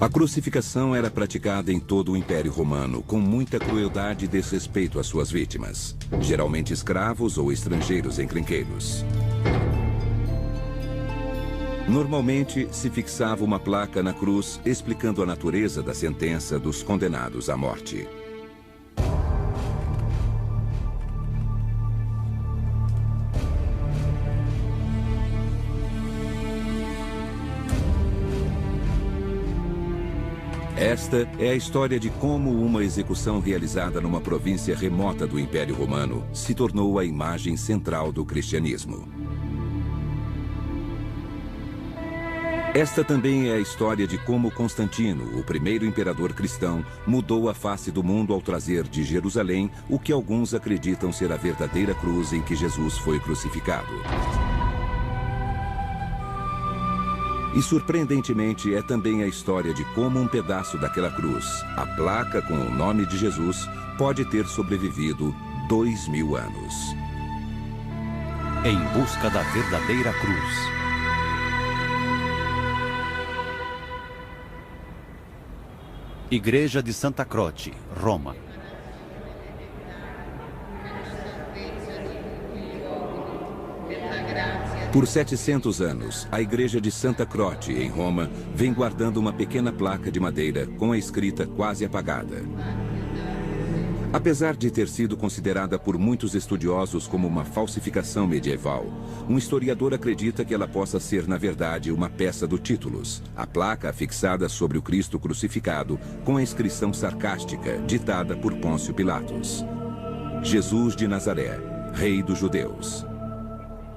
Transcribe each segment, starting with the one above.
A crucificação era praticada em todo o Império Romano, com muita crueldade e desrespeito às suas vítimas, geralmente escravos ou estrangeiros encrenqueiros. Normalmente, se fixava uma placa na cruz explicando a natureza da sentença dos condenados à morte. Esta é a história de como uma execução realizada numa província remota do Império Romano se tornou a imagem central do cristianismo. Esta também é a história de como Constantino, o primeiro imperador cristão, mudou a face do mundo ao trazer de Jerusalém o que alguns acreditam ser a verdadeira cruz em que Jesus foi crucificado. E, surpreendentemente, é também a história de como um pedaço daquela cruz, a placa com o nome de Jesus, pode ter sobrevivido 2000 anos. Em busca da verdadeira cruz. Igreja de Santa Croce, Roma. Por 700 anos, a Igreja de Santa Croce, em Roma, vem guardando uma pequena placa de madeira com a escrita quase apagada. Apesar de ter sido considerada por muitos estudiosos como uma falsificação medieval, um historiador acredita que ela possa ser, na verdade, uma peça do Titulus, a placa afixada sobre o Cristo crucificado com a inscrição sarcástica ditada por Pôncio Pilatos: Jesus de Nazaré, Rei dos Judeus.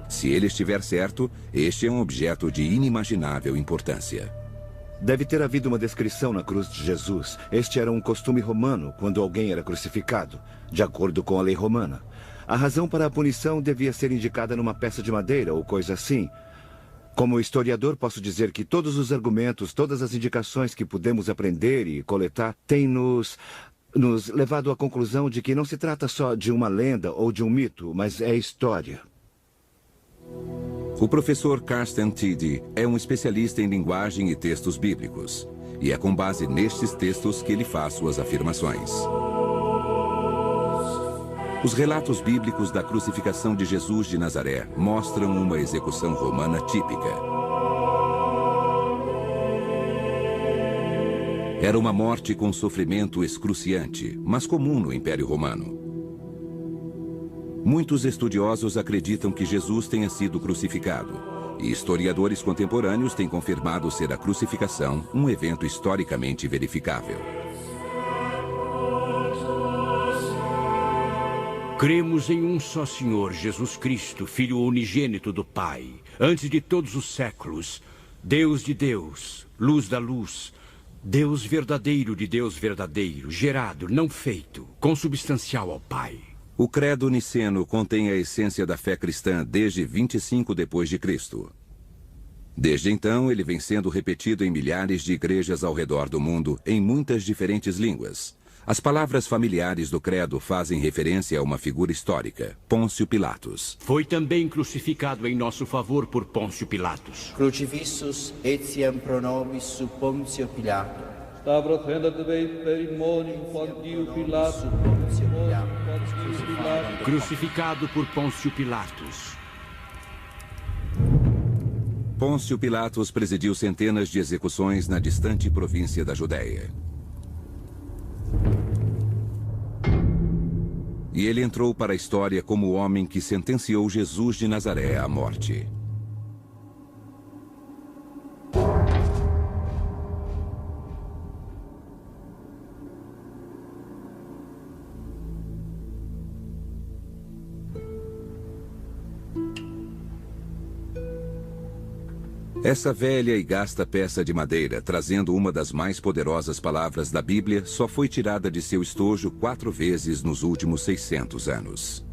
Se ele estiver certo, este é um objeto de inimaginável importância. Deve ter havido uma descrição na cruz de Jesus. Este era um costume romano quando alguém era crucificado, de acordo com a lei romana. A razão para a punição devia ser indicada numa peça de madeira ou coisa assim. Como historiador, posso dizer que todos os argumentos, todas as indicações que pudemos aprender e coletar têm nos levado à conclusão de que não se trata só de uma lenda ou de um mito, mas é história. O professor Carsten Tiede é um especialista em linguagem e textos bíblicos, e é com base nestes textos que ele faz suas afirmações. Os relatos bíblicos da crucificação de Jesus de Nazaré mostram uma execução romana típica. Era uma morte com sofrimento excruciante, mas comum no Império Romano. Muitos estudiosos acreditam que Jesus tenha sido crucificado, e historiadores contemporâneos têm confirmado ser a crucificação um evento historicamente verificável. Cremos em um só Senhor, Jesus Cristo, Filho unigênito do Pai, antes de todos os séculos, Deus de Deus, luz da luz, Deus verdadeiro de Deus verdadeiro, gerado, não feito, consubstancial ao Pai. O credo niceno contém a essência da fé cristã desde 25 depois de Cristo. Desde então, ele vem sendo repetido em milhares de igrejas ao redor do mundo, em muitas diferentes línguas. As palavras familiares do credo fazem referência a uma figura histórica, Pôncio Pilatos. Foi também crucificado em nosso favor por Pôncio Pilatos. Crucifixus etiam pro nobis sub Pôncio Pilato. Crucificado por Pôncio Pilatos. Pôncio Pilatos presidiu centenas de execuções na distante província da Judéia. E ele entrou para a história como o homem que sentenciou Jesus de Nazaré à morte. Essa velha e gasta peça de madeira, trazendo uma das mais poderosas palavras da Bíblia, só foi tirada de seu estojo 4 vezes nos últimos 600 anos.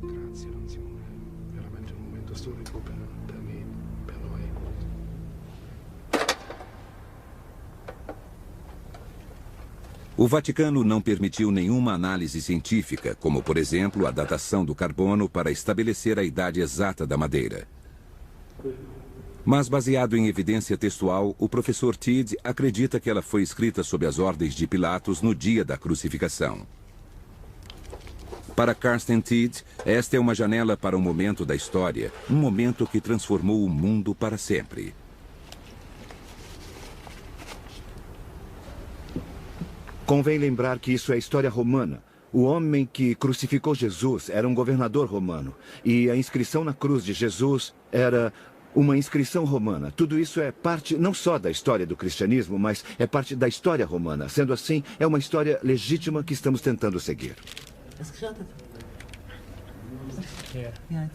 O Vaticano não permitiu nenhuma análise científica, como, por exemplo, a datação do carbono para estabelecer a idade exata da madeira. Mas, baseado em evidência textual, o professor Tidd acredita que ela foi escrita sob as ordens de Pilatos no dia da crucificação. Para Carsten Tidd, esta é uma janela para um momento da história, um momento que transformou o mundo para sempre. Convém lembrar que isso é história romana. O homem que crucificou Jesus era um governador romano. E a inscrição na cruz de Jesus era uma inscrição romana. Tudo isso é parte não só da história do cristianismo, mas é parte da história romana. Sendo assim, é uma história legítima que estamos tentando seguir.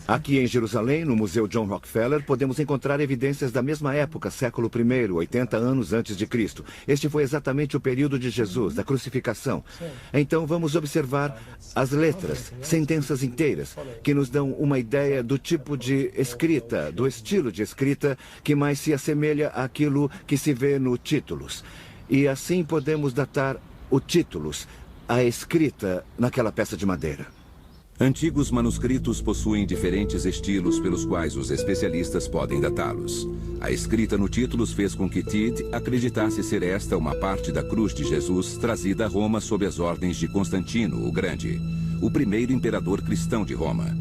Aqui em Jerusalém, no Museu John Rockefeller, podemos encontrar evidências da mesma época, século I, 80 anos antes de Cristo. Este foi exatamente o período de Jesus, da crucificação. Então vamos observar as letras, sentenças inteiras, que nos dão uma ideia do tipo de escrita, do estilo de escrita que mais se assemelha àquilo que se vê no Títulos. E assim podemos datar o Títulos, a escrita naquela peça de madeira. Antigos manuscritos possuem diferentes estilos pelos quais os especialistas podem datá-los. A escrita no Títulos fez com que Tidd acreditasse ser esta uma parte da cruz de Jesus trazida a Roma sob as ordens de Constantino o Grande, o primeiro imperador cristão de Roma.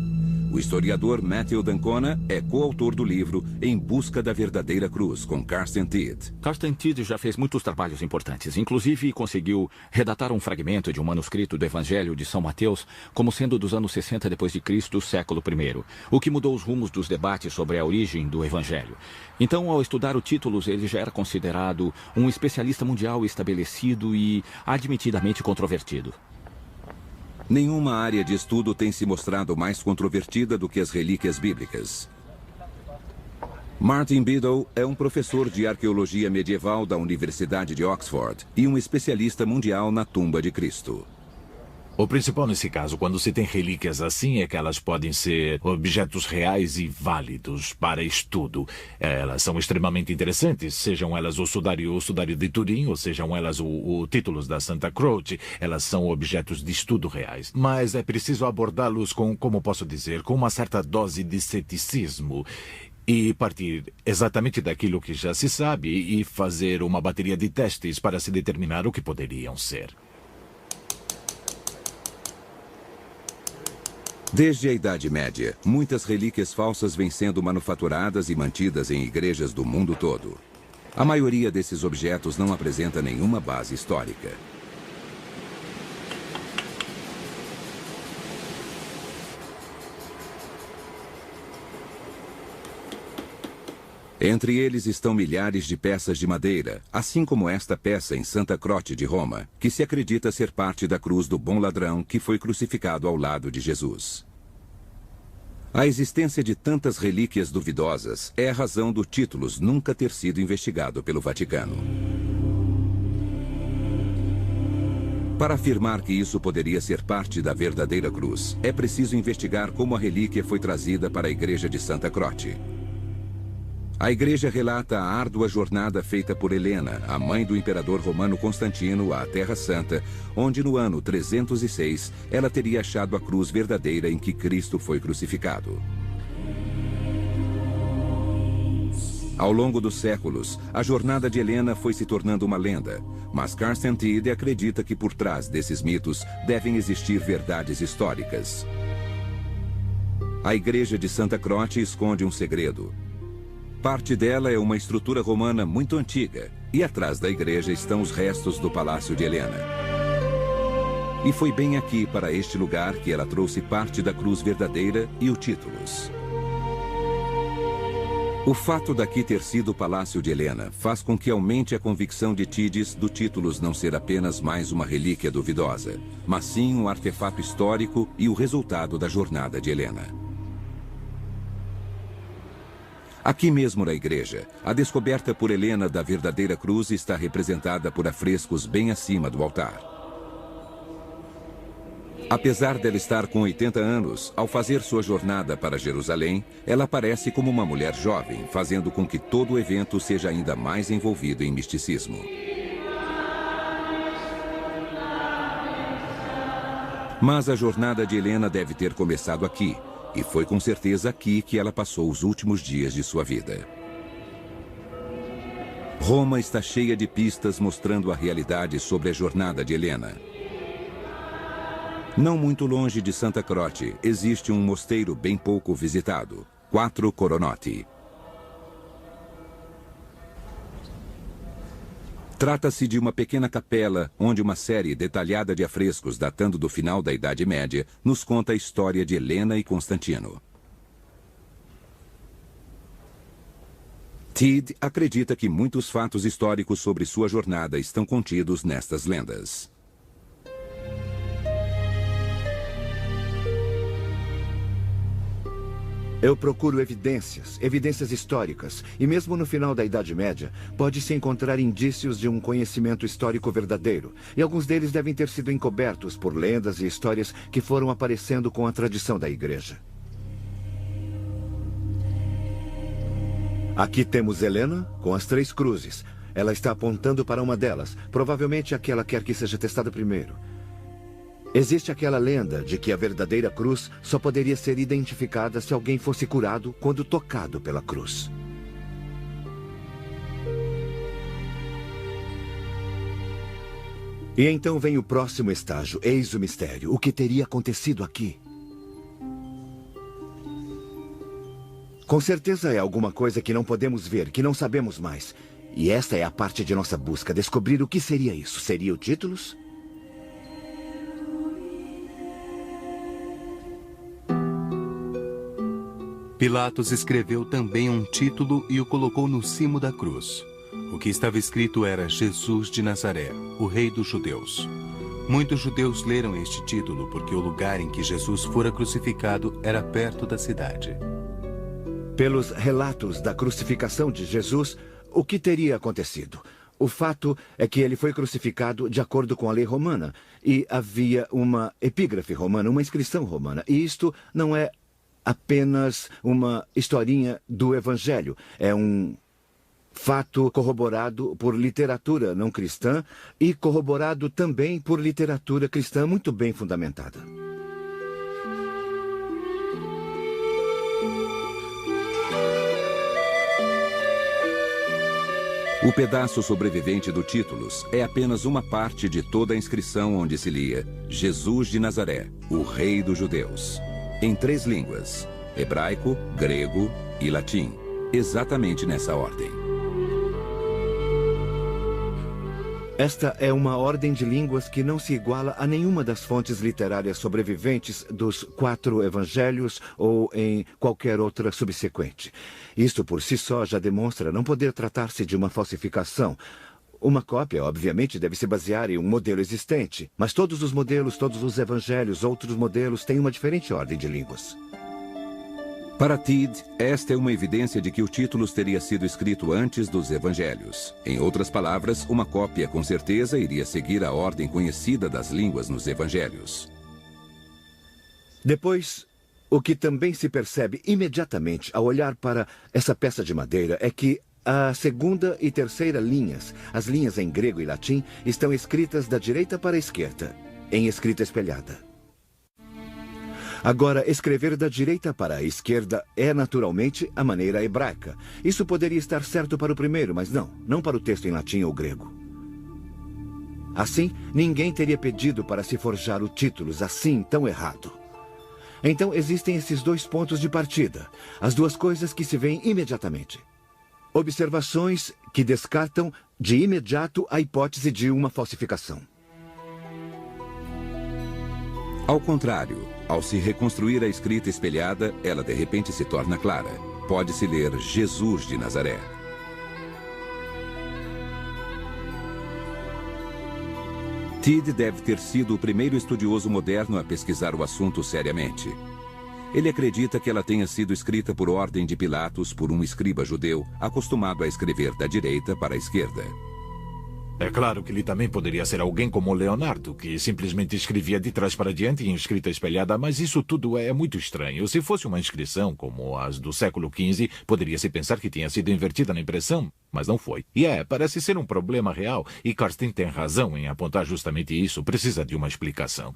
O historiador Matthew d'Ancona é coautor do livro Em Busca da Verdadeira Cruz, com Carsten Tidd. Carsten Tidd já fez muitos trabalhos importantes. Inclusive, conseguiu redatar um fragmento de um manuscrito do Evangelho de São Mateus como sendo dos anos 60 d.C., século I, o que mudou os rumos dos debates sobre a origem do Evangelho. Então, ao estudar o Títulos, ele já era considerado um especialista mundial estabelecido e admitidamente controvertido. Nenhuma área de estudo tem se mostrado mais controvertida do que as relíquias bíblicas. Martin Biddle é um professor de arqueologia medieval da Universidade de Oxford e um especialista mundial na tumba de Cristo. O principal nesse caso, quando se tem relíquias assim, é que elas podem ser objetos reais e válidos para estudo. Elas são extremamente interessantes, sejam elas o sudário de Turim, ou sejam elas o Títulos da Santa Croce, elas são objetos de estudo reais. Mas é preciso abordá-los com, como posso dizer, com uma certa dose de ceticismo. E partir exatamente daquilo que já se sabe e fazer uma bateria de testes para se determinar o que poderiam ser. Desde a Idade Média, muitas relíquias falsas vêm sendo manufaturadas e mantidas em igrejas do mundo todo. A maioria desses objetos não apresenta nenhuma base histórica. Entre eles estão milhares de peças de madeira, assim como esta peça em Santa Croce de Roma, que se acredita ser parte da cruz do bom ladrão que foi crucificado ao lado de Jesus. A existência de tantas relíquias duvidosas é a razão do Títulos nunca ter sido investigado pelo Vaticano. Para afirmar que isso poderia ser parte da verdadeira cruz, é preciso investigar como a relíquia foi trazida para a igreja de Santa Croce. A igreja relata a árdua jornada feita por Helena, a mãe do imperador romano Constantino, à Terra Santa, onde no ano 306 ela teria achado a cruz verdadeira em que Cristo foi crucificado. Ao longo dos séculos, a jornada de Helena foi se tornando uma lenda, mas Carsten Tidd acredita que por trás desses mitos devem existir verdades históricas. A igreja de Santa Croce esconde um segredo. Parte dela é uma estrutura romana muito antiga, e atrás da igreja estão os restos do Palácio de Helena. E foi bem aqui, para este lugar, que ela trouxe parte da cruz verdadeira e o Títulos. O fato daqui ter sido o Palácio de Helena faz com que aumente a convicção de Tidd do Títulos não ser apenas mais uma relíquia duvidosa, mas sim um artefato histórico e o resultado da jornada de Helena. Aqui mesmo na igreja, a descoberta por Helena da verdadeira cruz está representada por afrescos bem acima do altar. Apesar dela estar com 80 anos, ao fazer sua jornada para Jerusalém, ela aparece como uma mulher jovem, fazendo com que todo o evento seja ainda mais envolvido em misticismo. Mas a jornada de Helena deve ter começado aqui, e foi com certeza aqui que ela passou os últimos dias de sua vida. Roma está cheia de pistas mostrando a realidade sobre a jornada de Helena. Não muito longe de Santa Croce, existe um mosteiro bem pouco visitado, Quattro Coronoti. Trata-se de uma pequena capela onde uma série detalhada de afrescos datando do final da Idade Média nos conta a história de Helena e Constantino. Teed acredita que muitos fatos históricos sobre sua jornada estão contidos nestas lendas. Eu procuro evidências históricas, e mesmo no final da Idade Média, pode-se encontrar indícios de um conhecimento histórico verdadeiro, e alguns deles devem ter sido encobertos por lendas e histórias que foram aparecendo com a tradição da Igreja. Aqui temos Helena com as 3 cruzes. Ela está apontando para uma delas, provavelmente a que ela quer que seja testada primeiro. Existe aquela lenda de que a verdadeira cruz só poderia ser identificada se alguém fosse curado quando tocado pela cruz. E então vem o próximo estágio, eis o mistério. O que teria acontecido aqui? Com certeza é alguma coisa que não podemos ver, que não sabemos mais. E esta é a parte de nossa busca, descobrir o que seria isso. Seria o Títulos? Pilatos escreveu também um título e o colocou no cimo da cruz. O que estava escrito era Jesus de Nazaré, o Rei dos Judeus. Muitos judeus leram este título porque o lugar em que Jesus fora crucificado era perto da cidade. Pelos relatos da crucificação de Jesus, o que teria acontecido? O fato é que ele foi crucificado de acordo com a lei romana, e havia uma epígrafe romana, uma inscrição romana, e isto não é apenas uma historinha do Evangelho. É um fato corroborado por literatura não cristã e corroborado também por literatura cristã muito bem fundamentada. O pedaço sobrevivente do Títulos é apenas uma parte de toda a inscrição onde se lia Jesus de Nazaré, o Rei dos Judeus. Em 3 línguas, hebraico, grego e latim, exatamente nessa ordem. Esta é uma ordem de línguas que não se iguala a nenhuma das fontes literárias sobreviventes dos 4 evangelhos ou em qualquer outra subsequente. Isto por si só já demonstra não poder tratar-se de uma falsificação. Uma cópia, obviamente, deve se basear em um modelo existente, mas todos os modelos, todos os evangelhos, outros modelos, têm uma diferente ordem de línguas. Para Teed, esta é uma evidência de que o Títulos teria sido escrito antes dos evangelhos. Em outras palavras, uma cópia com certeza iria seguir a ordem conhecida das línguas nos evangelhos. Depois, o que também se percebe imediatamente ao olhar para essa peça de madeira é que a segunda e terceira linhas, as linhas em grego e latim, estão escritas da direita para a esquerda, em escrita espelhada. Agora, escrever da direita para a esquerda é naturalmente a maneira hebraica. Isso poderia estar certo para o primeiro, mas não para o texto em latim ou grego. Assim, ninguém teria pedido para se forjar o Títulos assim tão errado. Então, existem esses 2 pontos de partida, as 2 coisas que se veem imediatamente. Observações que descartam de imediato a hipótese de uma falsificação. Ao contrário, ao se reconstruir a escrita espelhada, ela de repente se torna clara. Pode-se ler Jesus de Nazaré. Teed deve ter sido o primeiro estudioso moderno a pesquisar o assunto seriamente. Ele acredita que ela tenha sido escrita por ordem de Pilatos por um escriba judeu, acostumado a escrever da direita para a esquerda. É claro que ele também poderia ser alguém como Leonardo, que simplesmente escrevia de trás para diante em escrita espelhada, mas isso tudo é muito estranho. Se fosse uma inscrição como as do século XV, poderia-se pensar que tinha sido invertida na impressão, mas não foi. E parece ser um problema real, e Karsten tem razão em apontar justamente isso. Precisa de uma explicação.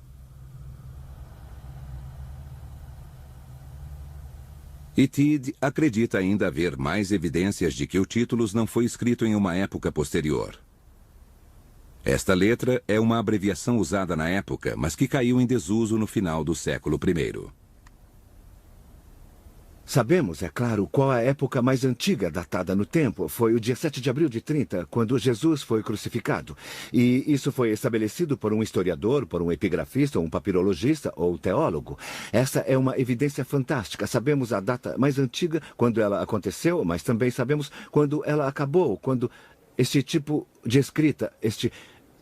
E Tidd acredita ainda haver mais evidências de que o Títulos não foi escrito em uma época posterior. Esta letra é uma abreviação usada na época, mas que caiu em desuso no final do século I. Sabemos, é claro, qual a época mais antiga datada no tempo. Foi o dia 7 de abril de 30, quando Jesus foi crucificado. E isso foi estabelecido por um historiador, por um epigrafista, um papirologista ou teólogo. Essa é uma evidência fantástica. Sabemos a data mais antiga, quando ela aconteceu, mas também sabemos quando ela acabou, quando este tipo de escrita, este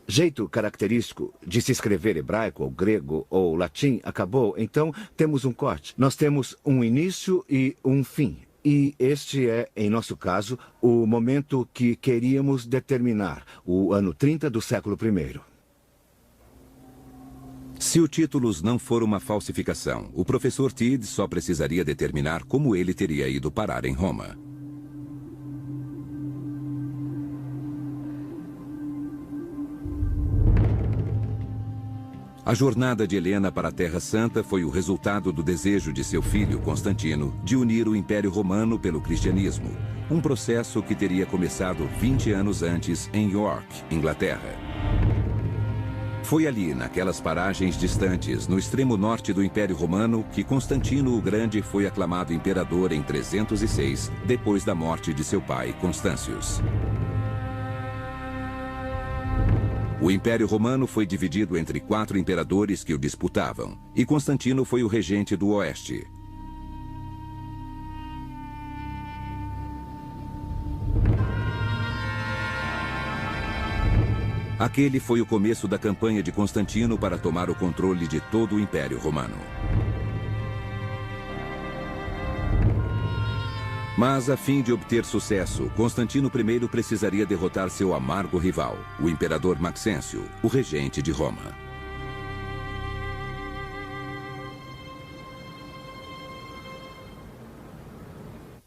jeito característico de se escrever hebraico, ou grego, ou latim, acabou. Então, temos um corte. Nós temos um início e um fim. E este é, em nosso caso, o momento que queríamos determinar, o ano 30 do século I. Se o Títulos não for uma falsificação, o professor Tidd só precisaria determinar como ele teria ido parar em Roma. A jornada de Helena para a Terra Santa foi o resultado do desejo de seu filho, Constantino, de unir o Império Romano pelo cristianismo, um processo que teria começado 20 anos antes em York, Inglaterra. Foi ali, naquelas paragens distantes, no extremo norte do Império Romano, que Constantino o Grande foi aclamado imperador em 306, depois da morte de seu pai, Constâncius. O Império Romano foi dividido entre 4 imperadores que o disputavam, e Constantino foi o regente do Oeste. Aquele foi o começo da campanha de Constantino para tomar o controle de todo o Império Romano. Mas, a fim de obter sucesso, Constantino I precisaria derrotar seu amargo rival, o imperador Maxêncio, o regente de Roma.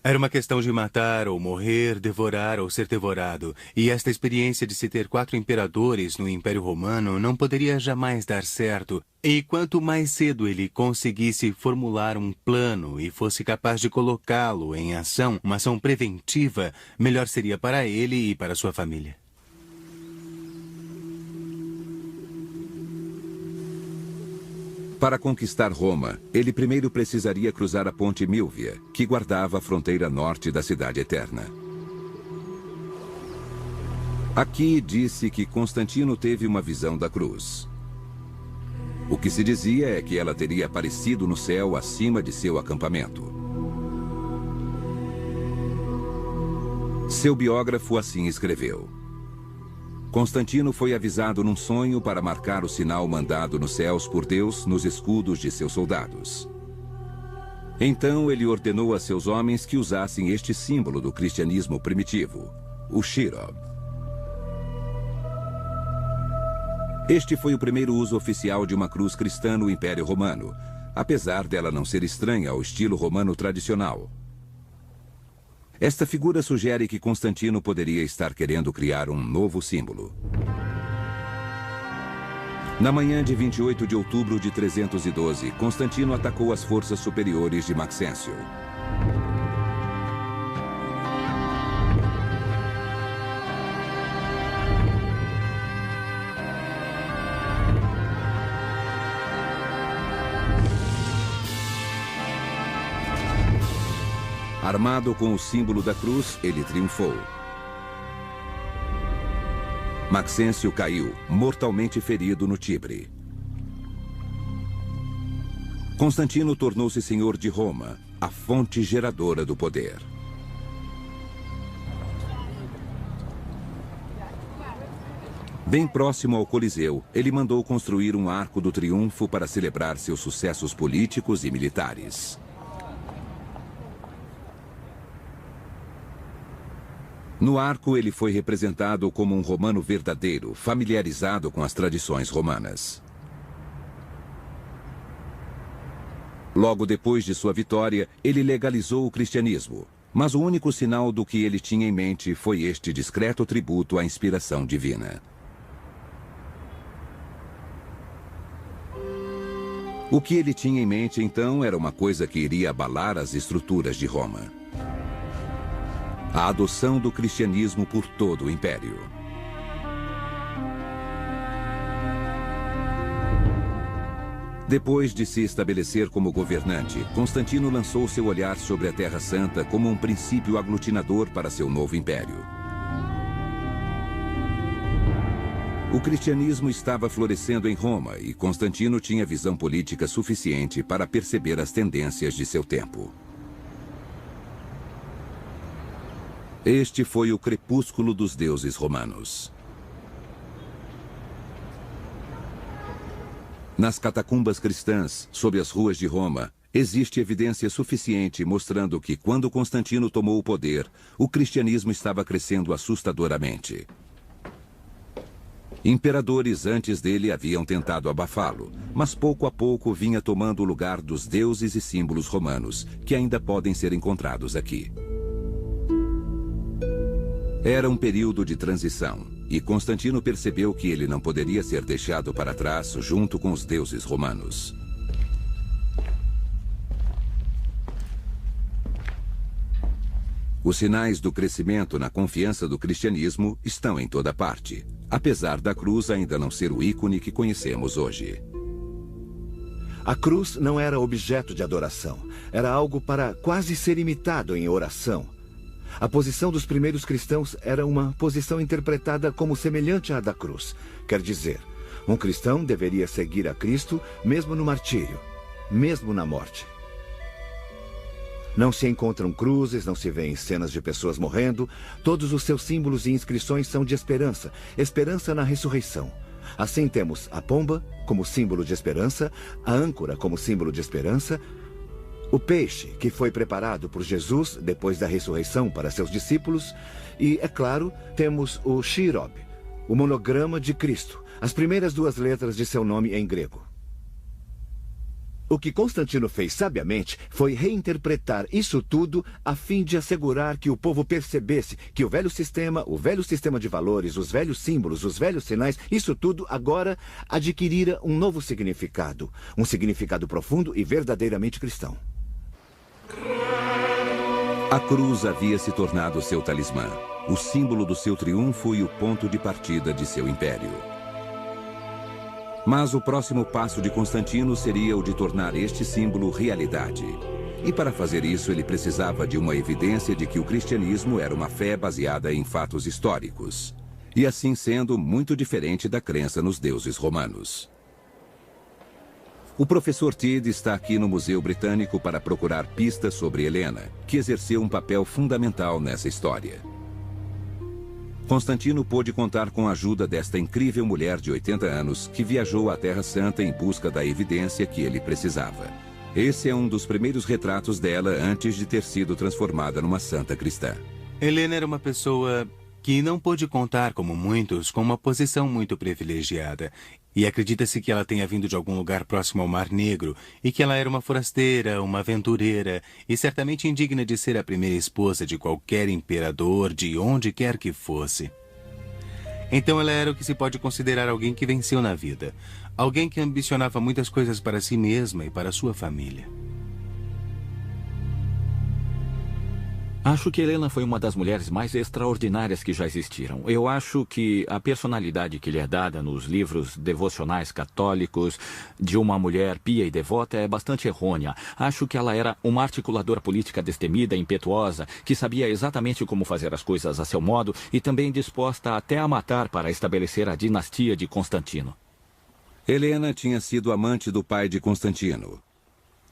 Era uma questão de matar ou morrer, devorar ou ser devorado. E esta experiência de se ter 4 imperadores no Império Romano não poderia jamais dar certo. E quanto mais cedo ele conseguisse formular um plano e fosse capaz de colocá-lo em ação, uma ação preventiva, melhor seria para ele e para sua família. Para conquistar Roma, ele primeiro precisaria cruzar a ponte Milvia, que guardava a fronteira norte da Cidade Eterna. Aqui disse que Constantino teve uma visão da cruz. O que se dizia é que ela teria aparecido no céu acima de seu acampamento. Seu biógrafo assim escreveu: Constantino foi avisado num sonho para marcar o sinal mandado nos céus por Deus nos escudos de seus soldados. Então ele ordenou a seus homens que usassem este símbolo do cristianismo primitivo, o Shirob. Este foi o primeiro uso oficial de uma cruz cristã no Império Romano, apesar dela não ser estranha ao estilo romano tradicional. Esta figura sugere que Constantino poderia estar querendo criar um novo símbolo. Na manhã de 28 de outubro de 312, Constantino atacou as forças superiores de Maxêncio. Armado com o símbolo da cruz, ele triunfou. Maxêncio caiu, mortalmente ferido no Tibre. Constantino tornou-se senhor de Roma, a fonte geradora do poder. Bem próximo ao Coliseu, ele mandou construir um arco do triunfo para celebrar seus sucessos políticos e militares. No arco, ele foi representado como um romano verdadeiro, familiarizado com as tradições romanas. Logo depois de sua vitória, ele legalizou o cristianismo, mas o único sinal do que ele tinha em mente foi este discreto tributo à inspiração divina. O que ele tinha em mente, então, era uma coisa que iria abalar as estruturas de Roma. A adoção do cristianismo por todo o império. Depois de se estabelecer como governante, Constantino lançou seu olhar sobre a Terra Santa como um princípio aglutinador para seu novo império. O cristianismo estava florescendo em Roma e Constantino tinha visão política suficiente para perceber as tendências de seu tempo. Este foi o crepúsculo dos deuses romanos. Nas catacumbas cristãs, sob as ruas de Roma, existe evidência suficiente mostrando que, quando Constantino tomou o poder, o cristianismo estava crescendo assustadoramente. Imperadores antes dele haviam tentado abafá-lo, mas pouco a pouco vinha tomando o lugar dos deuses e símbolos romanos, que ainda podem ser encontrados aqui. Era um período de transição, e Constantino percebeu que ele não poderia ser deixado para trás junto com os deuses romanos. Os sinais do crescimento na confiança do cristianismo estão em toda parte, apesar da cruz ainda não ser o ícone que conhecemos hoje. A cruz não era objeto de adoração, era algo para quase ser imitado em oração. A posição dos primeiros cristãos era uma posição interpretada como semelhante à da cruz. Quer dizer, um cristão deveria seguir a Cristo mesmo no martírio, mesmo na morte. Não se encontram cruzes, não se vêem cenas de pessoas morrendo. Todos os seus símbolos e inscrições são de esperança, esperança na ressurreição. Assim temos a pomba como símbolo de esperança, a âncora como símbolo de esperança, o peixe que foi preparado por Jesus depois da ressurreição para seus discípulos e, é claro, temos o Chirob, o monograma de Cristo, as primeiras duas letras de seu nome em grego. O que Constantino fez sabiamente foi reinterpretar isso tudo a fim de assegurar que o povo percebesse que o velho sistema de valores, os velhos símbolos, os velhos sinais, isso tudo agora adquirira um novo significado, um significado profundo e verdadeiramente cristão. A cruz havia se tornado seu talismã, o símbolo do seu triunfo e o ponto de partida de seu império. Mas o próximo passo de Constantino seria o de tornar este símbolo realidade. E para fazer isso, ele precisava de uma evidência de que o cristianismo era uma fé baseada em fatos históricos. E assim sendo, muito diferente da crença nos deuses romanos. O professor Tidd está aqui no Museu Britânico para procurar pistas sobre Helena, que exerceu um papel fundamental nessa história. Constantino pôde contar com a ajuda desta incrível mulher de 80 anos que viajou à Terra Santa em busca da evidência que ele precisava. Esse é um dos primeiros retratos dela antes de ter sido transformada numa santa cristã. Helena era uma pessoa que não pôde contar, como muitos, com uma posição muito privilegiada. E acredita-se que ela tenha vindo de algum lugar próximo ao Mar Negro e que ela era uma forasteira, uma aventureira e certamente indigna de ser a primeira esposa de qualquer imperador, de onde quer que fosse. Então ela era o que se pode considerar alguém que venceu na vida. Alguém que ambicionava muitas coisas para si mesma e para sua família. Acho que Helena foi uma das mulheres mais extraordinárias que já existiram. Eu acho que a personalidade que lhe é dada nos livros devocionais católicos de uma mulher pia e devota é bastante errônea. Acho que ela era uma articuladora política destemida, impetuosa, que sabia exatamente como fazer as coisas a seu modo e também disposta até a matar para estabelecer a dinastia de Constantino. Helena tinha sido amante do pai de Constantino.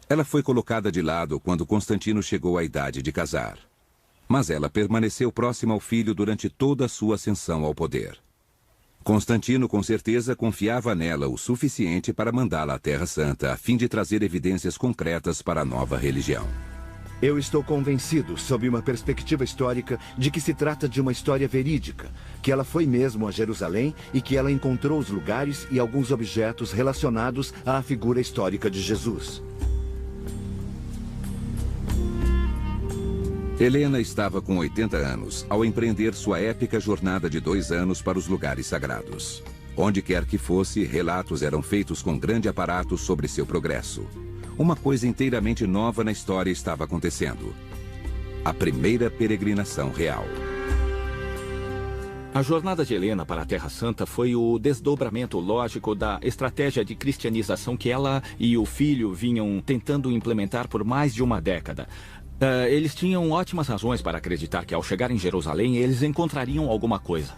Ela foi colocada de lado quando Constantino chegou à idade de casar. Mas ela permaneceu próxima ao filho durante toda a sua ascensão ao poder. Constantino, com certeza, confiava nela o suficiente para mandá-la à Terra Santa, a fim de trazer evidências concretas para a nova religião. Eu estou convencido, sob uma perspectiva histórica, de que se trata de uma história verídica, que ela foi mesmo a Jerusalém e que ela encontrou os lugares e alguns objetos relacionados à figura histórica de Jesus. Helena estava com 80 anos ao empreender sua épica jornada de 2 anos para os lugares sagrados. Onde quer que fosse, relatos eram feitos com grande aparato sobre seu progresso. Uma coisa inteiramente nova na história estava acontecendo. A primeira peregrinação real. A jornada de Helena para a Terra Santa foi o desdobramento lógico da estratégia de cristianização que ela e o filho vinham tentando implementar por mais de uma década. Eles tinham ótimas razões para acreditar que ao chegar em Jerusalém eles encontrariam alguma coisa.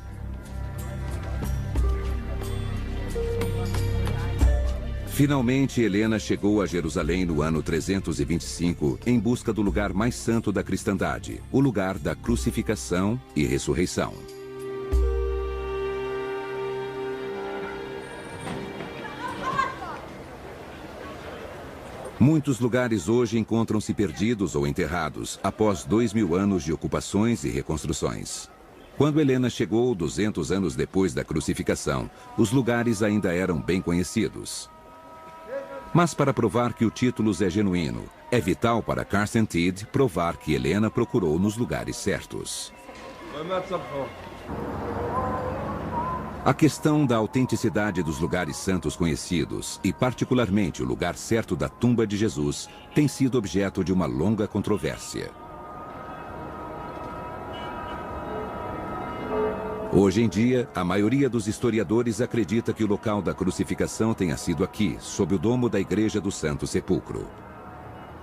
Finalmente, Helena chegou a Jerusalém no ano 325 em busca do lugar mais santo da cristandade, o lugar da crucificação e ressurreição. Muitos lugares hoje encontram-se perdidos ou enterrados após 2000 anos de ocupações e reconstruções. Quando Helena chegou 200 anos depois da crucificação, os lugares ainda eram bem conhecidos. Mas para provar que o Títulos é genuíno, é vital para Carsten Tiede provar que Helena procurou nos lugares certos. A questão da autenticidade dos lugares santos conhecidos, e particularmente o lugar certo da tumba de Jesus, tem sido objeto de uma longa controvérsia. Hoje em dia, a maioria dos historiadores acredita que o local da crucificação tenha sido aqui, sob o domo da Igreja do Santo Sepulcro.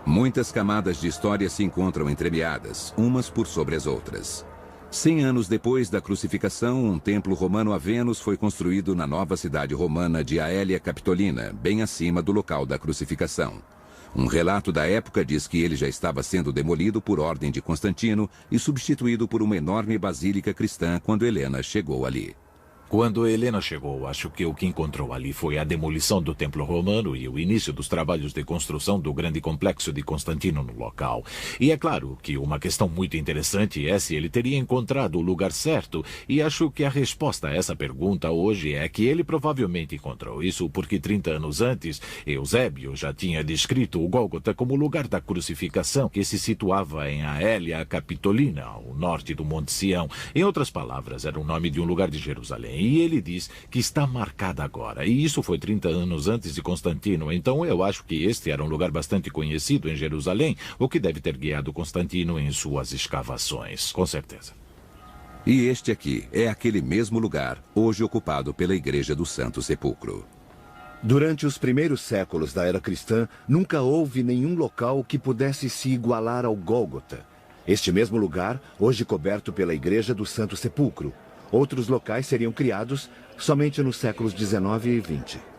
Muitas camadas de história se encontram entremeadas, umas por sobre as outras. 100 anos depois da crucificação, um templo romano a Vênus foi construído na nova cidade romana de Aelia Capitolina, bem acima do local da crucificação. Um relato da época diz que ele já estava sendo demolido por ordem de Constantino e substituído por uma enorme basílica cristã quando Helena chegou ali. Quando Helena chegou, acho que o que encontrou ali foi a demolição do templo romano e o início dos trabalhos de construção do grande complexo de Constantino no local. E é claro que uma questão muito interessante é se ele teria encontrado o lugar certo, e acho que a resposta a essa pergunta hoje é que ele provavelmente encontrou isso porque 30 anos antes, Eusébio já tinha descrito o Gólgota como lugar da crucificação que se situava em Aelia Capitolina, ao norte do Monte Sião. Em outras palavras, era o nome de um lugar de Jerusalém. E ele diz que está marcada agora. E isso foi 30 anos antes de Constantino. Então eu acho que este era um lugar bastante conhecido em Jerusalém, o que deve ter guiado Constantino em suas escavações. Com certeza. E este aqui é aquele mesmo lugar, hoje ocupado pela Igreja do Santo Sepulcro. Durante os primeiros séculos da era cristã, nunca houve nenhum local que pudesse se igualar ao Gólgota. Este mesmo lugar, hoje coberto pela Igreja do Santo Sepulcro. Outros locais seriam criados somente nos séculos 19 e 20.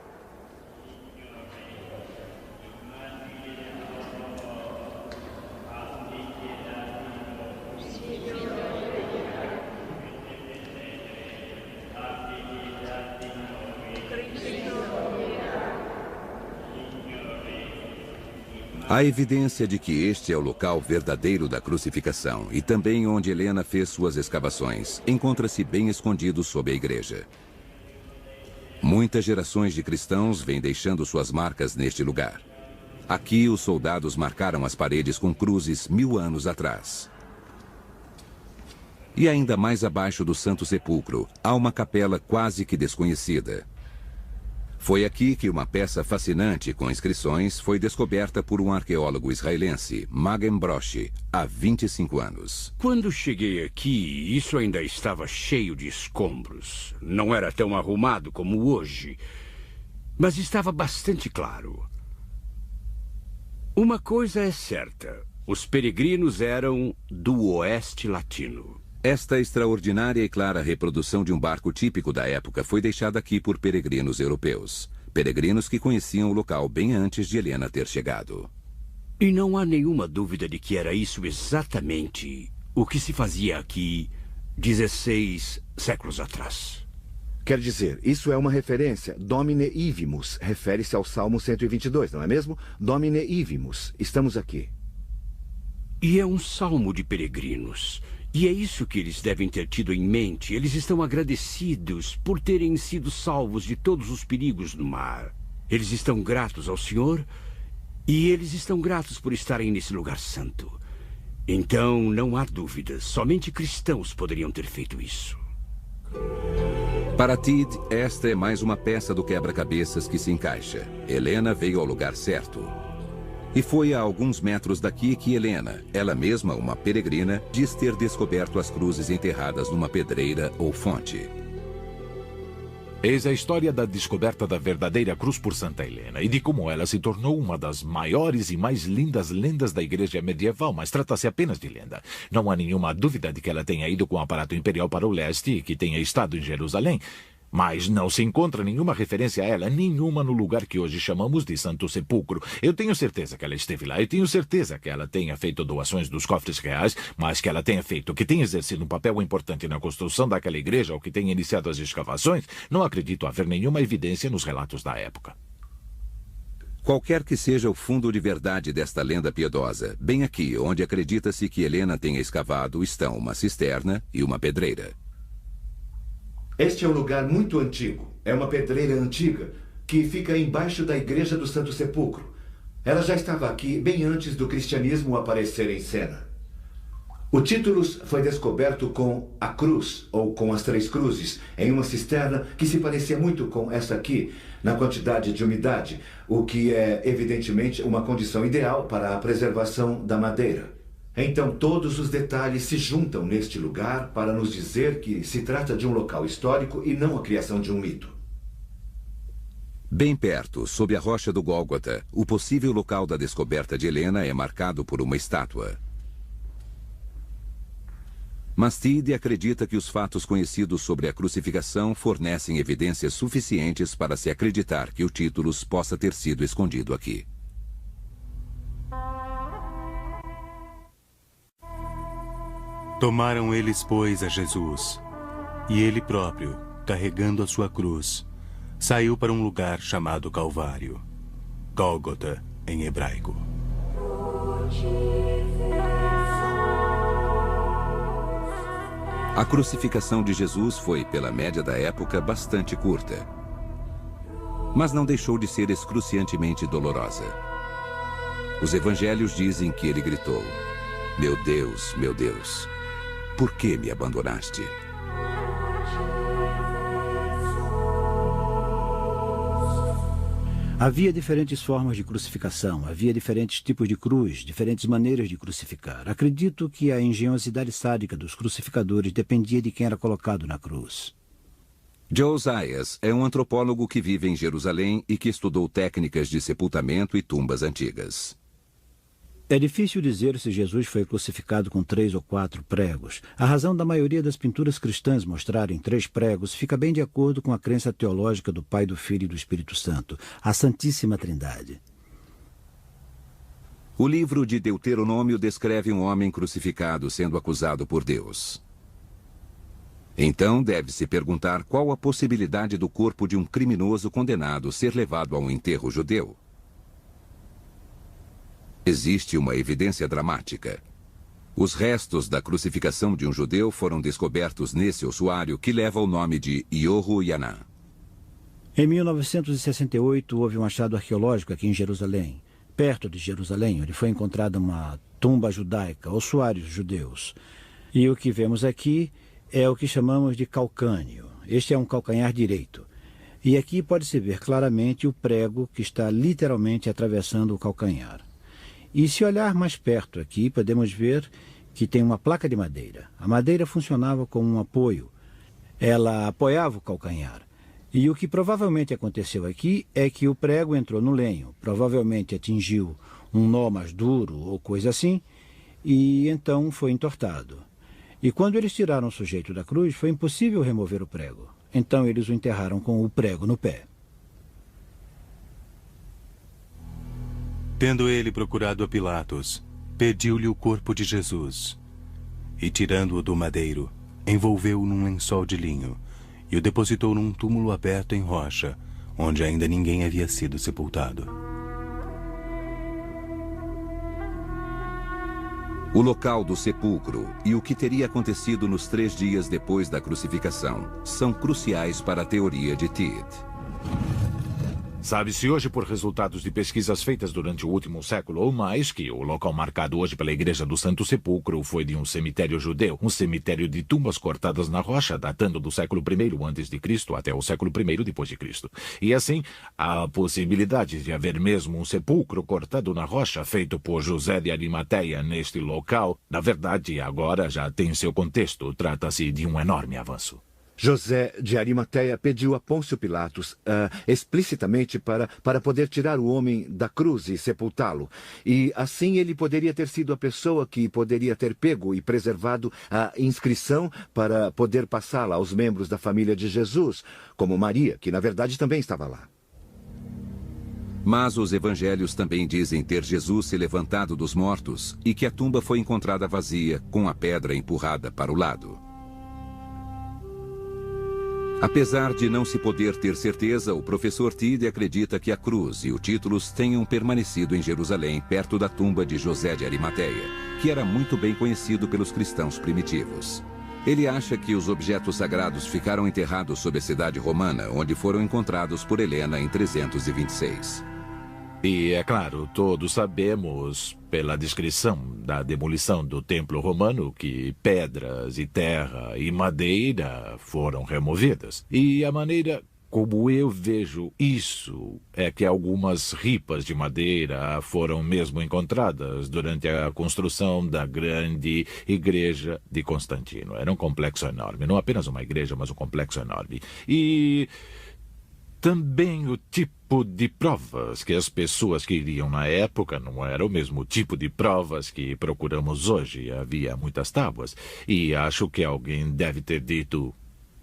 Há evidência de que este é o local verdadeiro da crucificação e também onde Helena fez suas escavações. Encontra-se bem escondido sob a igreja. Muitas gerações de cristãos vêm deixando suas marcas neste lugar. Aqui, os soldados marcaram as paredes com cruzes 1000 anos atrás. E ainda mais abaixo do Santo Sepulcro, há uma capela quase que desconhecida. Foi aqui que uma peça fascinante com inscrições foi descoberta por um arqueólogo israelense, Magen Broshi, há 25 anos. Quando cheguei aqui, isso ainda estava cheio de escombros. Não era tão arrumado como hoje, mas estava bastante claro. Uma coisa é certa, os peregrinos eram do Oeste Latino. Esta extraordinária e clara reprodução de um barco típico da época foi deixada aqui por peregrinos europeus. Peregrinos que conheciam o local bem antes de Helena ter chegado. E não há nenhuma dúvida de que era isso exatamente o que se fazia aqui 16 séculos atrás. Quer dizer, isso é uma referência. Domine Ivimus refere-se ao Salmo 122, não é mesmo? Domine Ivimus, estamos aqui. E é um salmo de peregrinos. E é isso que eles devem ter tido em mente. Eles estão agradecidos por terem sido salvos de todos os perigos do mar. Eles estão gratos ao Senhor e eles estão gratos por estarem nesse lugar santo. Então, não há dúvidas. Somente cristãos poderiam ter feito isso. Para Tid, esta é mais uma peça do quebra-cabeças que se encaixa. Helena veio ao lugar certo. E foi a alguns metros daqui que Helena, ela mesma uma peregrina, diz ter descoberto as cruzes enterradas numa pedreira ou fonte. Eis a história da descoberta da verdadeira cruz por Santa Helena e de como ela se tornou uma das maiores e mais lindas lendas da igreja medieval, mas trata-se apenas de lenda. Não há nenhuma dúvida de que ela tenha ido com o aparato imperial para o leste e que tenha estado em Jerusalém. Mas não se encontra nenhuma referência a ela, nenhuma no lugar que hoje chamamos de Santo Sepulcro. Eu tenho certeza que ela esteve lá, eu tenho certeza que ela tenha feito doações dos cofres reais, mas que ela tenha feito, que tenha exercido um papel importante na construção daquela igreja ou que tenha iniciado as escavações, não acredito haver nenhuma evidência nos relatos da época. Qualquer que seja o fundo de verdade desta lenda piedosa, bem aqui, onde acredita-se que Helena tenha escavado, estão uma cisterna e uma pedreira. Este é um lugar muito antigo. É uma pedreira antiga que fica embaixo da igreja do Santo Sepulcro. Ela já estava aqui bem antes do cristianismo aparecer em cena. O Títulus foi descoberto com a cruz, ou com as 3 cruzes, em uma cisterna que se parecia muito com essa aqui, na quantidade de umidade, o que é, evidentemente, uma condição ideal para a preservação da madeira. Então, todos os detalhes se juntam neste lugar para nos dizer que se trata de um local histórico e não a criação de um mito. Bem perto, sob a rocha do Gólgota, o possível local da descoberta de Helena é marcado por uma estátua. Mastide acredita que os fatos conhecidos sobre a crucificação fornecem evidências suficientes para se acreditar que o Títulus possa ter sido escondido aqui. Tomaram eles, pois, a Jesus, e ele próprio, carregando a sua cruz, saiu para um lugar chamado Calvário, Gólgota em hebraico. A crucificação de Jesus foi, pela média da época, bastante curta. Mas não deixou de ser excruciantemente dolorosa. Os evangelhos dizem que ele gritou: meu Deus, por que me abandonaste? Havia diferentes formas de crucificação, havia diferentes tipos de cruz, diferentes maneiras de crucificar. Acredito que a engenhosidade sádica dos crucificadores dependia de quem era colocado na cruz. Joe Zayas é um antropólogo que vive em Jerusalém e que estudou técnicas de sepultamento e tumbas antigas. É difícil dizer se Jesus foi crucificado com 3 ou 4 pregos. A razão da maioria das pinturas cristãs mostrarem 3 pregos fica bem de acordo com a crença teológica do Pai, do Filho e do Espírito Santo, a Santíssima Trindade. O livro de Deuteronômio descreve um homem crucificado sendo acusado por Deus. Então deve-se perguntar qual a possibilidade do corpo de um criminoso condenado ser levado a um enterro judeu. Existe uma evidência dramática. Os restos da crucificação de um judeu foram descobertos nesse ossuário que leva o nome de Yohu Yaná. Em 1968, houve um achado arqueológico aqui em Jerusalém. Perto de Jerusalém, onde foi encontrada uma tumba judaica, ossuários judeus. E o que vemos aqui é o que chamamos de calcânio. Este é um calcanhar direito. E aqui pode-se ver claramente o prego que está literalmente atravessando o calcanhar. E se olhar mais perto aqui, podemos ver que tem uma placa de madeira. A madeira funcionava como um apoio. Ela apoiava o calcanhar. E o que provavelmente aconteceu aqui é que o prego entrou no lenho, provavelmente atingiu um nó mais duro ou coisa assim, e então foi entortado. E quando eles tiraram o sujeito da cruz, foi impossível remover o prego. Então eles o enterraram com o prego no pé. Tendo ele procurado a Pilatos, pediu-lhe o corpo de Jesus. E tirando-o do madeiro, envolveu-o num lençol de linho e o depositou num túmulo aberto em rocha, onde ainda ninguém havia sido sepultado. O local do sepulcro e o que teria acontecido nos 3 dias depois da crucificação são cruciais para a teoria de Tid. Sabe-se hoje, por resultados de pesquisas feitas durante o último século ou mais, que o local marcado hoje pela Igreja do Santo Sepulcro foi de um cemitério judeu, um cemitério de tumbas cortadas na rocha, datando do século I a.C. até o século I depois de Cristo. E assim, a possibilidade de haver mesmo um sepulcro cortado na rocha feito por José de Arimateia neste local, na verdade, agora já tem seu contexto. Trata-se de um enorme avanço. José de Arimateia pediu a Pôncio Pilatos explicitamente para poder tirar o homem da cruz e sepultá-lo. E assim ele poderia ter sido a pessoa que poderia ter pego e preservado a inscrição para poder passá-la aos membros da família de Jesus, como Maria, que na verdade também estava lá. Mas os evangelhos também dizem ter Jesus se levantado dos mortos e que a tumba foi encontrada vazia, com a pedra empurrada para o lado. Apesar de não se poder ter certeza, o professor Tiede acredita que a cruz e o títulos tenham permanecido em Jerusalém, perto da tumba de José de Arimateia, que era muito bem conhecido pelos cristãos primitivos. Ele acha que os objetos sagrados ficaram enterrados sob a cidade romana, onde foram encontrados por Helena em 326. E, é claro, todos sabemos, pela descrição da demolição do templo romano, que pedras e terra e madeira foram removidas. E a maneira como eu vejo isso é que algumas ripas de madeira foram mesmo encontradas durante a construção da grande igreja de Constantino. Era um complexo enorme, não apenas uma igreja, mas um complexo enorme. E também o tipo de provas que as pessoas queriam na época não era o mesmo tipo de provas que procuramos hoje. Havia muitas tábuas. E acho que alguém deve ter dito: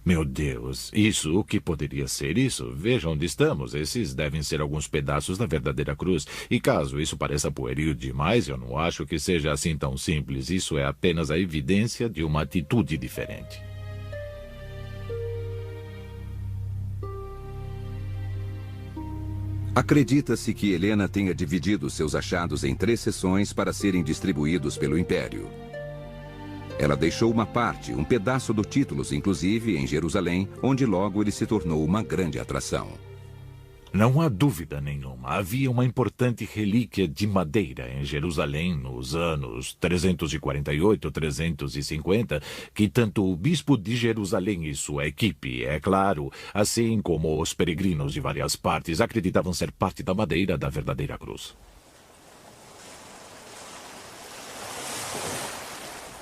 meu Deus, isso, o que poderia ser isso? Vejam onde estamos. Esses devem ser alguns pedaços da verdadeira cruz. E caso isso pareça pueril demais, eu não acho que seja assim tão simples. Isso é apenas a evidência de uma atitude diferente. Acredita-se que Helena tenha dividido seus achados em 3 seções para serem distribuídos pelo Império. Ela deixou uma parte, um pedaço do títulos, inclusive, em Jerusalém, onde logo ele se tornou uma grande atração. Não há dúvida nenhuma. Havia uma importante relíquia de madeira em Jerusalém nos anos 348, 350, que tanto o bispo de Jerusalém e sua equipe, é claro, assim como os peregrinos de várias partes, acreditavam ser parte da madeira da verdadeira cruz.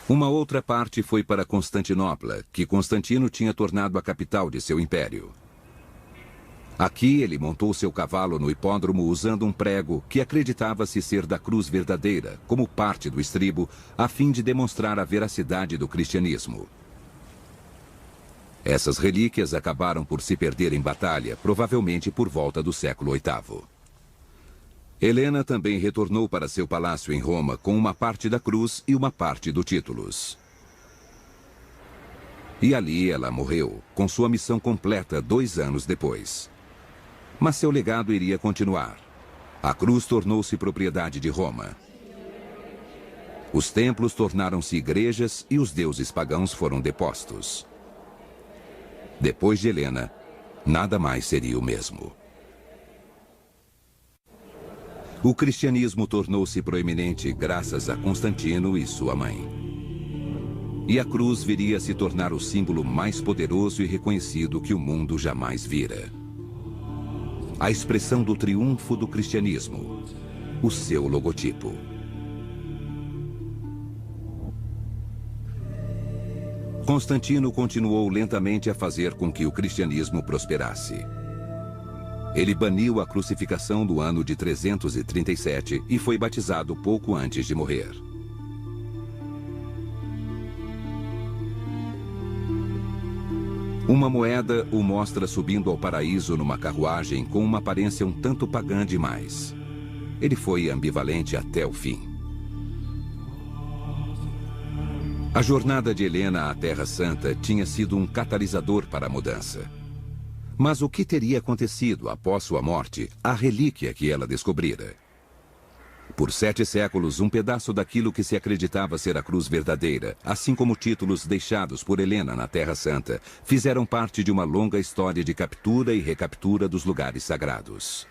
Uma outra parte foi para Constantinopla, que Constantino tinha tornado a capital de seu império. Aqui ele montou seu cavalo no hipódromo usando um prego que acreditava-se ser da cruz verdadeira, como parte do estribo, a fim de demonstrar a veracidade do cristianismo. Essas relíquias acabaram por se perder em batalha, provavelmente por volta do século VIII. Helena também retornou para seu palácio em Roma com uma parte da cruz e uma parte do títulos. E ali ela morreu, com sua missão completa 2 anos depois. Mas seu legado iria continuar. A cruz tornou-se propriedade de Roma. Os templos tornaram-se igrejas e os deuses pagãos foram depostos. Depois de Helena, nada mais seria o mesmo. O cristianismo tornou-se proeminente graças a Constantino e sua mãe. E a cruz viria a se tornar o símbolo mais poderoso e reconhecido que o mundo jamais vira. A expressão do triunfo do cristianismo, o seu logotipo. Constantino continuou lentamente a fazer com que o cristianismo prosperasse. Ele baniu a crucificação no ano de 337 e foi batizado pouco antes de morrer. Uma moeda o mostra subindo ao paraíso numa carruagem com uma aparência um tanto pagã demais. Ele foi ambivalente até o fim. A jornada de Helena à Terra Santa tinha sido um catalisador para a mudança. Mas o que teria acontecido após sua morte à relíquia que ela descobrira? por 7 séculos, um pedaço daquilo que se acreditava ser a cruz verdadeira, assim como títulos deixados por Helena na Terra Santa, fizeram parte de uma longa história de captura e recaptura dos lugares sagrados.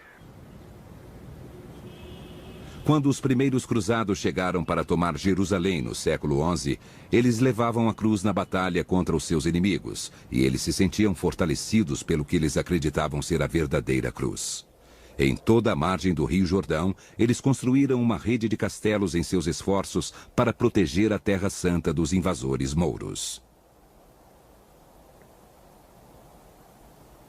Quando os primeiros cruzados chegaram para tomar Jerusalém no século XI, eles levavam a cruz na batalha contra os seus inimigos, e eles se sentiam fortalecidos pelo que eles acreditavam ser a verdadeira cruz. Em toda a margem do Rio Jordão, eles construíram uma rede de castelos em seus esforços para proteger a Terra Santa dos invasores mouros.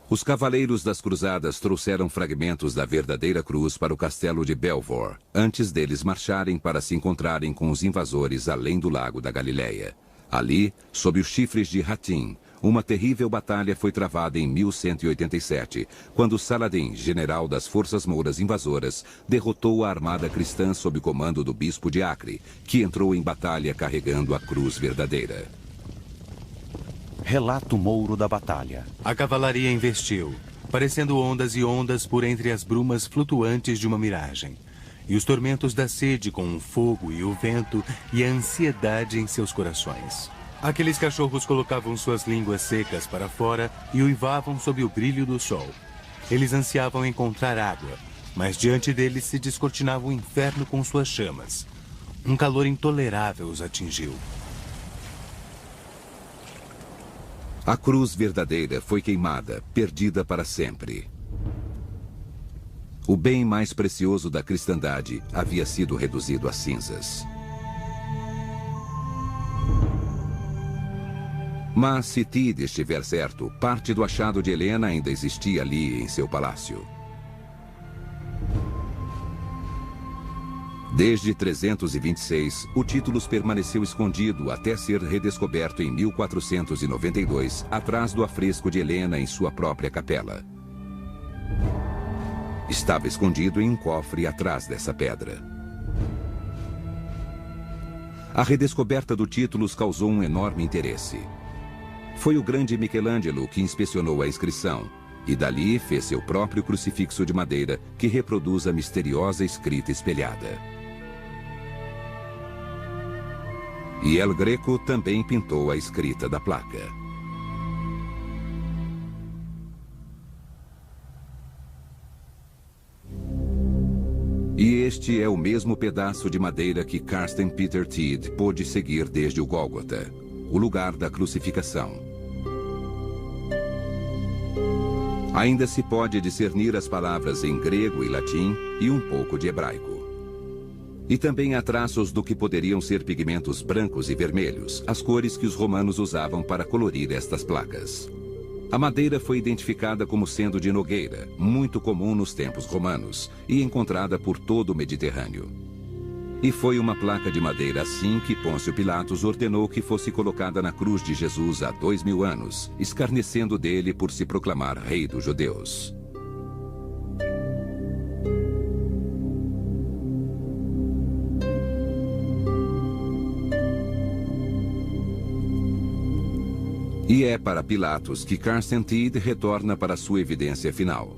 Os cavaleiros das cruzadas trouxeram fragmentos da verdadeira cruz para o castelo de Belvoir, antes deles marcharem para se encontrarem com os invasores além do lago da Galileia. Ali, sob os chifres de Hatim, uma terrível batalha foi travada em 1187, quando Saladin, general das forças mouras invasoras, derrotou a armada cristã sob o comando do bispo de Acre, que entrou em batalha carregando a cruz verdadeira. Relato mouro da batalha. A cavalaria investiu, parecendo ondas e ondas por entre as brumas flutuantes de uma miragem. E os tormentos da sede com o fogo e o vento e a ansiedade em seus corações. Aqueles cachorros colocavam suas línguas secas para fora e uivavam sob o brilho do sol. Eles ansiavam encontrar água, mas diante deles se descortinava o inferno com suas chamas. Um calor intolerável os atingiu. A cruz verdadeira foi queimada, perdida para sempre. O bem mais precioso da cristandade havia sido reduzido a cinzas. Mas, se Tid estiver certo, parte do achado de Helena ainda existia ali em seu palácio. Desde 326, o Títulos permaneceu escondido até ser redescoberto em 1492, atrás do afresco de Helena em sua própria capela. Estava escondido em um cofre atrás dessa pedra. A redescoberta do Títulos causou um enorme interesse. Foi o grande Michelangelo que inspecionou a inscrição, e dali fez seu próprio crucifixo de madeira que reproduz a misteriosa escrita espelhada. E El Greco também pintou a escrita da placa. E este é o mesmo pedaço de madeira que Carsten Peter Tid pôde seguir desde o Gólgota, o lugar da crucificação. Ainda se pode discernir as palavras em grego e latim e um pouco de hebraico. E também há traços do que poderiam ser pigmentos brancos e vermelhos, as cores que os romanos usavam para colorir estas placas. A madeira foi identificada como sendo de nogueira, muito comum nos tempos romanos, e encontrada por todo o Mediterrâneo. E foi uma placa de madeira assim que Pôncio Pilatos ordenou que fosse colocada na cruz de Jesus há 2000 anos, escarnecendo dele por se proclamar rei dos judeus. E é para Pilatos que Carsten Tid retorna para sua evidência final.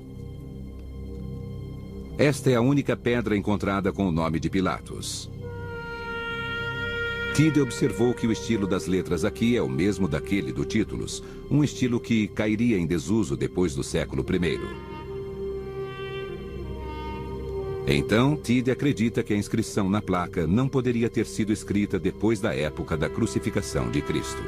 Esta é a única pedra encontrada com o nome de Pilatos. Tid observou que o estilo das letras aqui é o mesmo daquele do Títulos, um estilo que cairia em desuso depois do século I. Então, Tid acredita que a inscrição na placa não poderia ter sido escrita depois da época da crucificação de Cristo.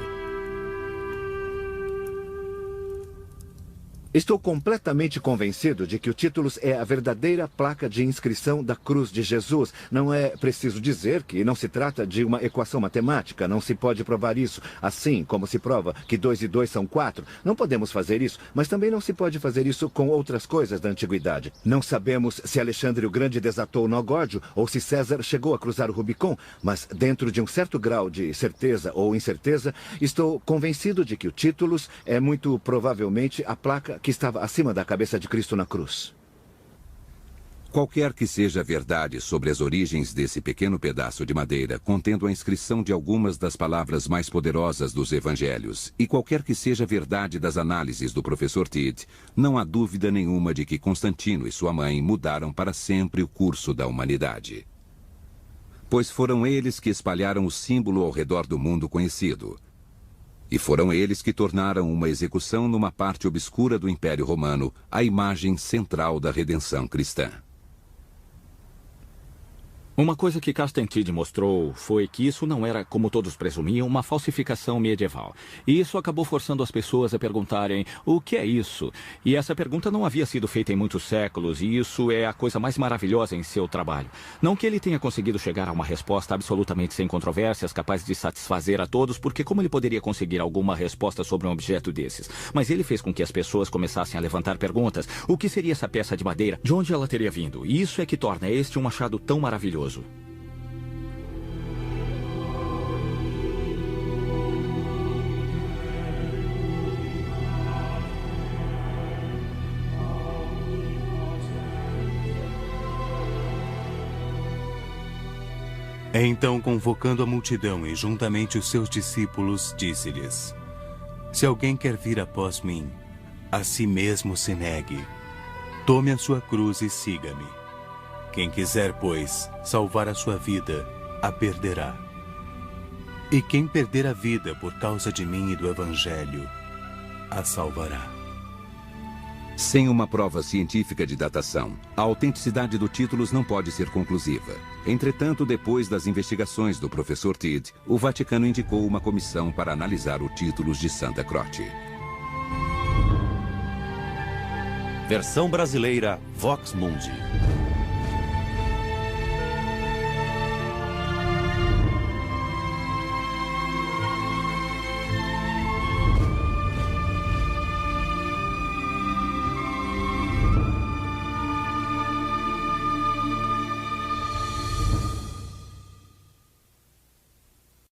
Estou completamente convencido de que o Títulos é a verdadeira placa de inscrição da cruz de Jesus. Não é preciso dizer que não se trata de uma equação matemática. Não se pode provar isso assim como se prova que 2 e 2 são 4. Não podemos fazer isso, mas também não se pode fazer isso com outras coisas da antiguidade. Não sabemos se Alexandre o Grande desatou o nó górdio ou se César chegou a cruzar o Rubicon, mas dentro de um certo grau de certeza ou incerteza, estou convencido de que o Títulos é muito provavelmente a placa que estava acima da cabeça de Cristo na cruz. Qualquer que seja a verdade sobre as origens desse pequeno pedaço de madeira, contendo a inscrição de algumas das palavras mais poderosas dos evangelhos, e qualquer que seja a verdade das análises do professor Tid, não há dúvida nenhuma de que Constantino e sua mãe mudaram para sempre o curso da humanidade. pois foram eles que espalharam o símbolo ao redor do mundo conhecido. E foram eles que tornaram uma execução numa parte obscura do Império Romano a imagem central da redenção cristã. Uma coisa que Carstentide mostrou foi que isso não era, como todos presumiam, uma falsificação medieval. E isso acabou forçando as pessoas a perguntarem o que é isso? E essa pergunta não havia sido feita em muitos séculos, e isso é a coisa mais maravilhosa em seu trabalho. Não que ele tenha conseguido chegar a uma resposta absolutamente sem controvérsias, capaz de satisfazer a todos, porque como ele poderia conseguir alguma resposta sobre um objeto desses? Mas ele fez com que as pessoas começassem a levantar perguntas. O que seria essa peça de madeira? De onde ela teria vindo? E isso é que torna este um achado tão maravilhoso. Então, convocando a multidão e juntamente os seus discípulos, disse-lhes: Se alguém quer vir após mim, a si mesmo se negue. Tome a sua cruz e siga-me. Quem quiser, pois, salvar a sua vida, a perderá. E quem perder a vida por causa de mim e do Evangelho, a salvará. Sem uma prova científica de datação, a autenticidade do Títulos não pode ser conclusiva. Entretanto, depois das investigações do professor Tidd, o Vaticano indicou uma comissão para analisar o Títulos de Santa Croce. Versão brasileira Vox Mundi.